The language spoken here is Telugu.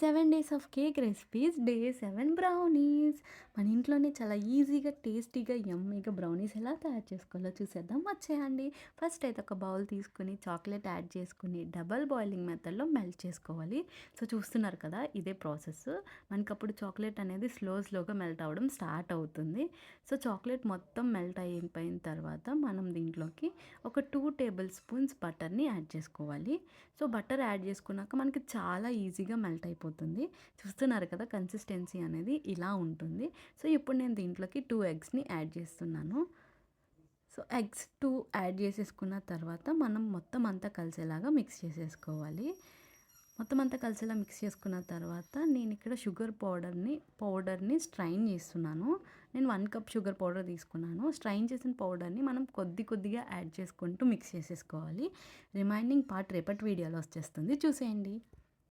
7 days of cake recipes day 7 brownies. మన ఇంట్లోనే చాలా ఈజీగా, టేస్టీగా, యమ్మీగా బ్రౌనీస్ ఎలా తయారు చేసుకోవాలో చూసేద్దాం వచ్చేయండి. ఫస్ట్ అయితే ఒక బౌల్ తీసుకొని చాక్లెట్ యాడ్ చేసుకుని డబల్ బాయిలింగ్ మెథడ్లో మెల్ట్ చేసుకోవాలి. సో చూస్తున్నారు కదా, ఇదే ప్రాసెస్. మనకప్పుడు చాక్లెట్ అనేది స్లోగా మెల్ట్ అవ్వడం స్టార్ట్ అవుతుంది. సో చాక్లెట్ మొత్తం మెల్ట్ అయిపోయిన తర్వాత మనం దీంట్లోకి ఒక 2 టేబుల్ స్పూన్స్ బటర్ని యాడ్ చేసుకోవాలి. సో బటర్ యాడ్ చేసుకున్నాక మనకి చాలా ఈజీగా మెల్ట్ అయిపోతుంది. చూస్తున్నారు కదా, కన్సిస్టెన్సీ అనేది ఇలా ఉంటుంది. సో ఇప్పుడు నేను దీంట్లోకి 2 ఎగ్స్ని యాడ్ చేస్తున్నాను. సో ఎగ్స్ 2 యాడ్ చేసేసుకున్న తర్వాత మనం మొత్తం అంతా కలిసేలాగా మిక్స్ చేసేసుకోవాలి. మొత్తం అంతా కలిసేలా మిక్స్ చేసుకున్న తర్వాత నేను ఇక్కడ షుగర్ పౌడర్ని స్ట్రైన్ చేస్తున్నాను. నేను 1 కప్ షుగర్ పౌడర్ తీసుకున్నాను. స్ట్రైన్ చేసిన పౌడర్ని మనం కొద్దిగా యాడ్ చేసుకుంటూ మిక్స్ చేసేసుకోవాలి. రిమైనింగ్ పార్ట్ రేపటి వీడియోలో వచ్చేస్తుంది, చూసేయండి.